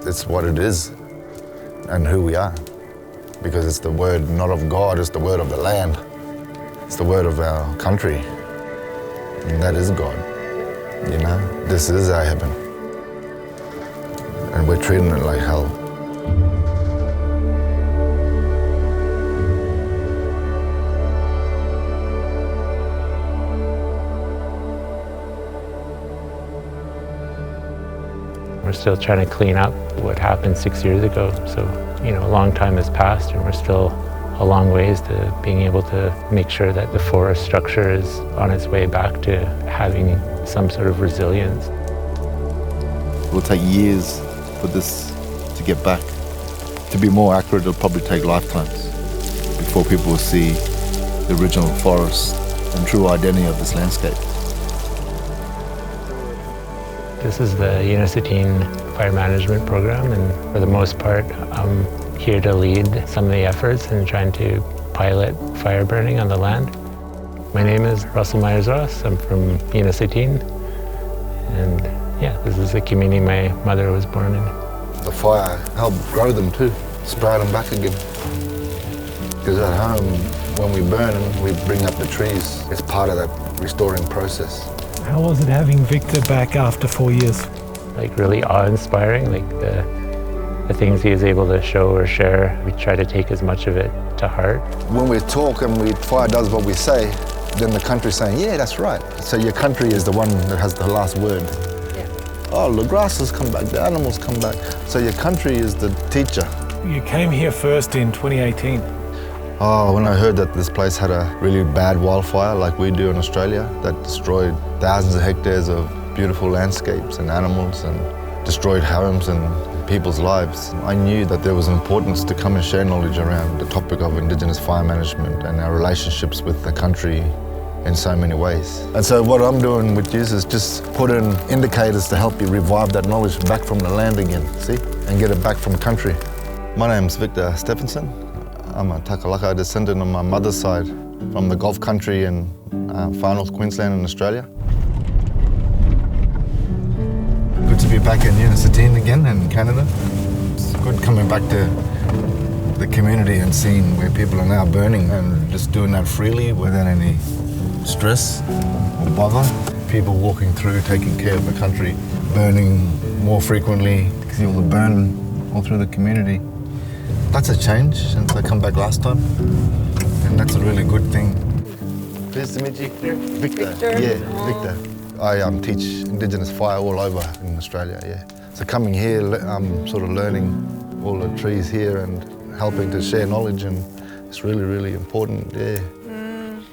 it's what it is and who we are. Because it's the word not of God, it's the word of the land. It's the word of our country. And that is God. You know, this is our heaven. And we're treating it like hell. We're still trying to clean up what happened 6 years ago. So, you know, a long time has passed and we're still a long ways to being able to make sure that the forest structure is on its way back to having some sort of resilience. It will take years for this to get back. To be more accurate, it'll probably take lifetimes before people will see the original forest and true identity of this landscape. This is the Yunesit'in fire management program, and for the most part, I'm here to lead some of the efforts in trying to pilot fire burning on the land. My name is Russell Myers-Ross. I'm from Yunesit'in, and yeah, this is the community my mother was born in. The fire helped grow them too, sprout them back again. Because at home, when we burn them, we bring up the trees. It's part of that restoring process. How was it having Victor back after 4 years? Like really awe-inspiring, like the things he is able to show or share. We try to take as much of it to heart. When we talk and fire does what we say, then the country's saying, yeah, that's right. So your country is the one that has the last word. Yeah. Oh, the grasses come back, the animals come back. So your country is the teacher. You came here first in 2018. Oh, when I heard that this place had a really bad wildfire like we do in Australia that destroyed thousands of hectares of beautiful landscapes and animals and destroyed homes and people's lives, I knew that there was importance to come and share knowledge around the topic of Indigenous fire management and our relationships with the country in so many ways. And so what I'm doing with you is just put in indicators to help you revive that knowledge back from the land again, see? And get it back from country. My name's Victor Stephenson. I'm a Takalaka descendant on my mother's side from the Gulf country in far north Queensland in Australia. Good to be back in Yunesit'in again in Canada. It's good coming back to the community and seeing where people are now burning and just doing that freely without any stress or bother. People walking through, taking care of the country, burning more frequently because you'll burn all through the community. That's a change since I come back last time, and that's a really good thing. Pleased to meet you. Victor. Yeah, Victor. I teach Indigenous fire all over in Australia, yeah. So coming here, I'm sort of learning all the trees here and helping to share knowledge, and it's really, really important, yeah.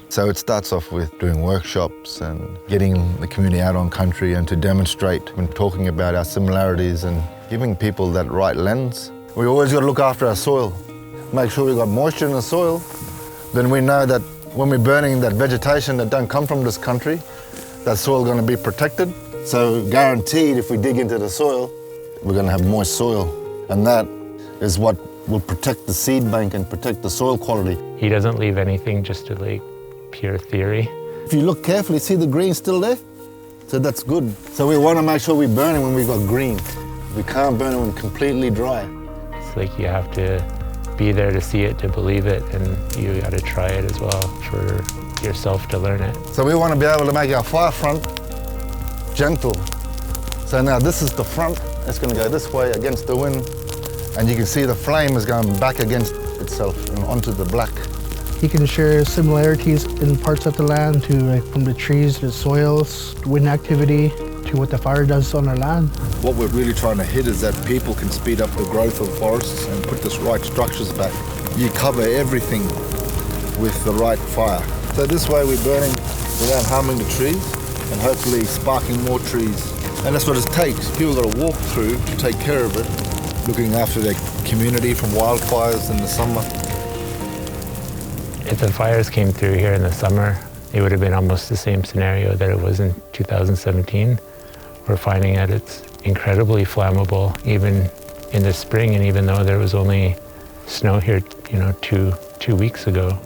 So it starts off with doing workshops and getting the community out on country and to demonstrate when talking about our similarities and giving people that right lens. We always got to look after our soil, make sure we've got moisture in the soil. Then we know that when we're burning that vegetation that don't come from this country, that soil is going to be protected. So guaranteed, if we dig into the soil, we're going to have moist soil. And that is what will protect the seed bank and protect the soil quality. He doesn't leave anything just to like pure theory. If you look carefully, see the green still there? So that's good. So we want to make sure we burn it when we've got green. We can't burn it when completely dry. It's like you have to be there to see it, to believe it, and you got to try it as well for yourself to learn it. So we want to be able to make our fire front gentle. So now this is the front. It's going to go this way against the wind, and you can see the flame is going back against itself and onto the black. You can share similarities in parts of the land to like from the trees, the soils, wind activity, to what the fire does on our land. What we're really trying to hit is that people can speed up the growth of forests and put the right structures back. You cover everything with the right fire. So this way we're burning without harming the trees and hopefully sparking more trees. And that's what it takes. People got to walk through to take care of it, looking after their community from wildfires in the summer. If the fires came through here in the summer, it would have been almost the same scenario that it was in 2017. We're finding that it's incredibly flammable even in the spring, and even though there was only snow here, you know, two weeks ago.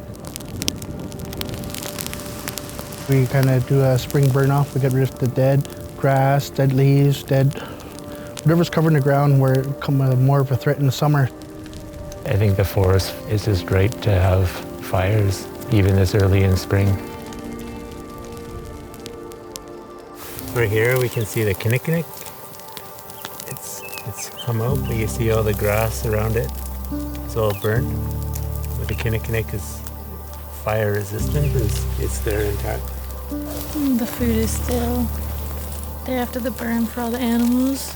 We kind of do a spring burn off. We get rid of the dead grass, dead leaves, dead Rivers covering the ground where it becomes more of a threat in the summer. I think the forest is just right to have fires, even this early in spring. Right here we can see the kinnikinick. It's come out, but you see all the grass around it. It's all burnt. But the kinnikinick is fire resistant, it's there intact. The food is still there after the burn for all the animals.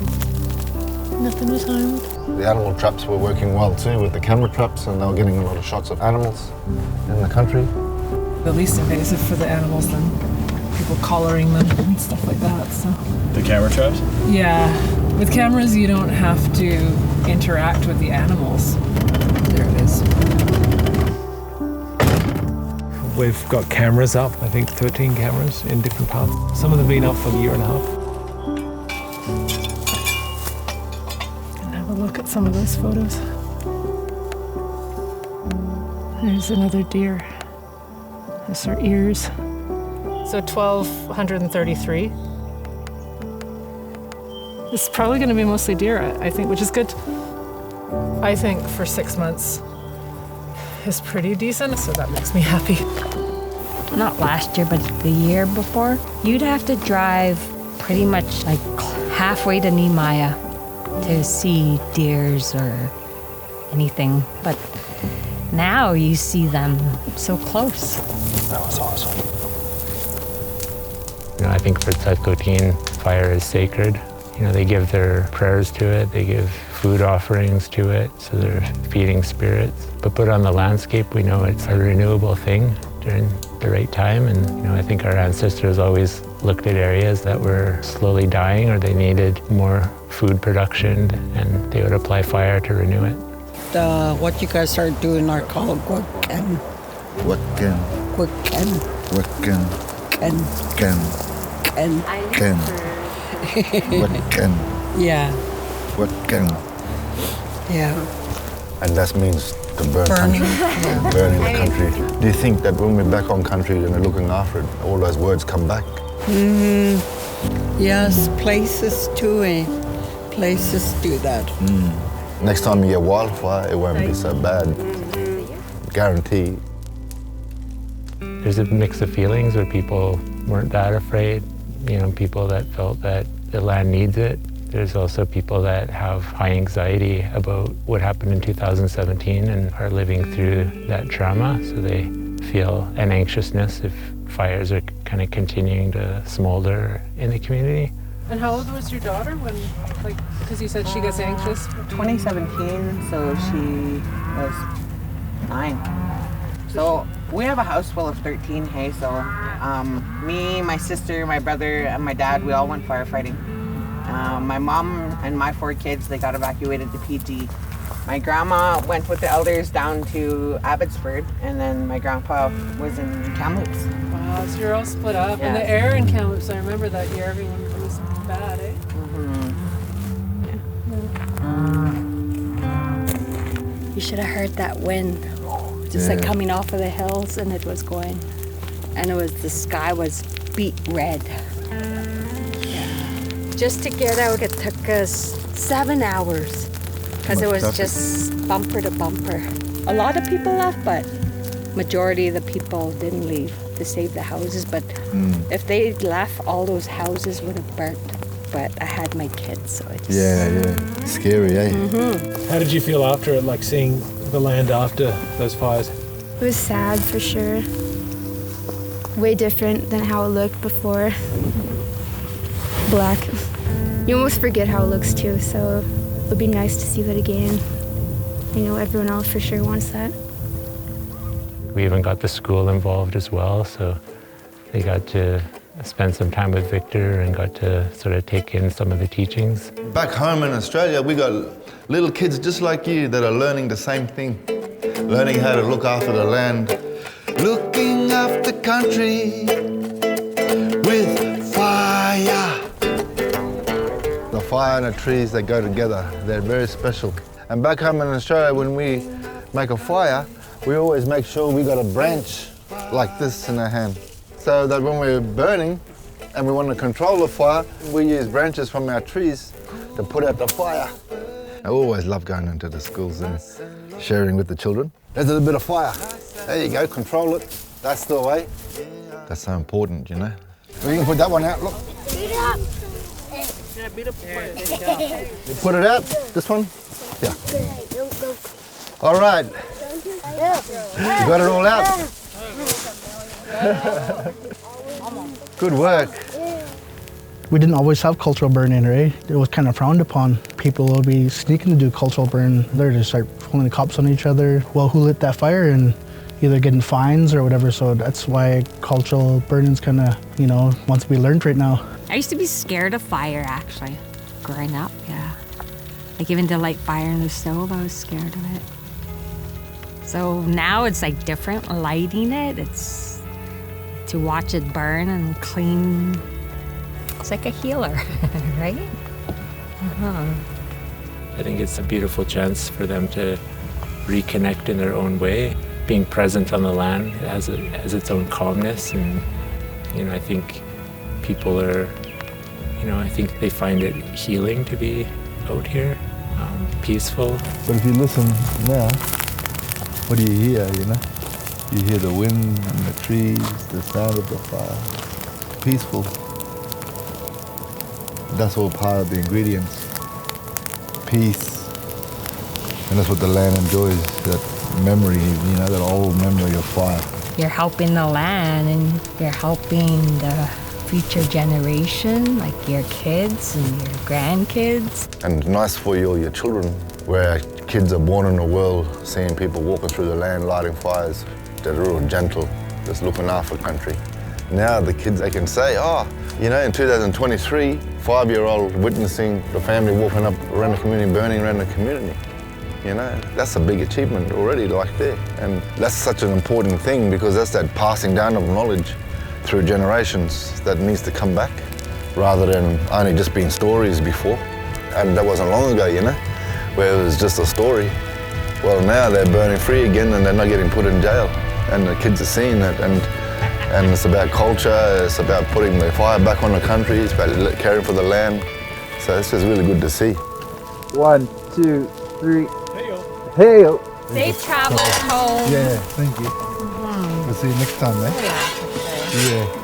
Nothing was harmed. The animal traps were working well too with the camera traps, and they were getting a lot of shots of animals in the country. The least invasive for the animals than people collaring them and stuff like that. So The camera traps? yeah, with cameras you don't have to interact with the animals. There it is. We've got cameras up, I think 13 cameras in different parts. Some of them have been up for a year and a half. And have a look at some of those photos. There's another deer. There's her ears. So 1,233. This is probably going to be mostly deer, I think, which is good. I think for 6 months is pretty decent, so that makes me happy. Not last year, but the year before, you'd have to drive pretty much like halfway to Nehemiah to see deers or anything. But now you see them so close. That was awesome. You know, I think for Tsakotin, fire is sacred. You know, they give their prayers to it, they give food offerings to it, so they're feeding spirits. But put on the landscape, we know it's a renewable thing during the right time. And, you know, I think our ancestors always looked at areas that were slowly dying or they needed more food production, and they would apply fire to renew it. What you guys are doing are called Gwaken. Wakken, Gwaken. wakken, Ken. ken, Ken. ken. Wakken, Yeah. wakken. Yeah. And that means to burn Burning. country, burning the country. Do you think that when we're back on country and we're looking after it, all those words come back? Yes, places too, eh? Places do that. Next time you get wildfire, it won't be so bad. Guarantee. There's a mix of feelings where people weren't that afraid, you know, people that felt that the land needs it. There's also people that have high anxiety about what happened in 2017 and are living through that trauma, so they feel an anxiousness if fires are kind of continuing to smolder in the community. And how old was your daughter when, like, because you said she gets anxious? 2017, so she was 9. So we have a house full of 13, hey, so me, my sister, my brother, and my dad, we all went firefighting. My mom and my 4 kids, they got evacuated to PG. My grandma went with the elders down to Abbotsford, and then my grandpa was in Kamloops. Wow, so you're all split up. Yeah. And the air in Kamloops, I remember that year, everyone was bad, eh? You should have heard that wind, just like coming off of the hills, and it was going, and the sky was beet red. Just to get out, it took us 7 hours because it was just bumper to bumper. A lot of people left, but majority of the people didn't leave to save the houses. But if they left, all those houses would have burnt. But I had my kids, so it's Yeah. Scary, eh? How did you feel after it, like seeing the land after those fires? It was sad for sure. Way different than how it looked before. Black. You almost forget how it looks too, so it would be nice to see that again. You know, everyone else for sure wants that. We even got the school involved as well, so they got to spend some time with Victor and got to sort of take in some of the teachings. Back home in Australia, we got little kids just like you that are learning the same thing. Learning how to look after the land. Looking after country with fire. The fire and the trees, they go together. They're very special. And back home in Australia, when we make a fire, we always make sure we got a branch like this in our hand. So that when we're burning, and we want to control the fire, we use branches from our trees to put out the fire. I always love going into the schools and sharing with the children. There's a little bit of fire. There you go, control it. That's the way. That's so important, you know. We can put that one out, look. You put it out, this one? Yeah. All right. You got it all out? Good work. We didn't always have cultural burning, right? It was kind of frowned upon. People would be sneaking to do cultural burn. They're just start pulling the cops on each other. Well, who lit that fire? And either getting fines or whatever. So that's why cultural burning's kind of, you know, wants to be learned right now. I used to be scared of fire, actually, growing up, yeah. Like even to light fire in the stove, I was scared of it. So now it's like different, lighting it. It's to watch it burn and clean. It's like a healer, right? I think it's a beautiful chance for them to reconnect in their own way. Being present on the land has its own calmness, and you know, I think people are, you know, I think they find it healing to be out here, peaceful. But if you listen now, what do you hear, you know? You hear the wind and the trees, the sound of the fire. Peaceful. That's all part of the ingredients. Peace. And that's what the land enjoys, that memory, you know, that old memory of fire. You're helping the land and you're helping the future generation, like your kids and your grandkids. And nice for you or your children, where kids are born in a world seeing people walking through the land, lighting fires. They're real gentle, just looking after country. Now the kids, they can say, oh, you know, in 2023, 5-year-old witnessing the family walking up around the community, burning around the community. You know, that's a big achievement already, like there. And that's such an important thing because that's that passing down of knowledge through generations that needs to come back rather than only just being stories before. And that wasn't long ago, you know, where it was just a story. Well, now they're burning free again and they're not getting put in jail. And the kids are seeing it. And it's about culture, it's about putting the fire back on the country, it's about caring for the land. So this is really good to see. 1, 2, 3. Hey-o. Safe travels home. Yeah, thank you. We'll see you next time, eh? Yeah.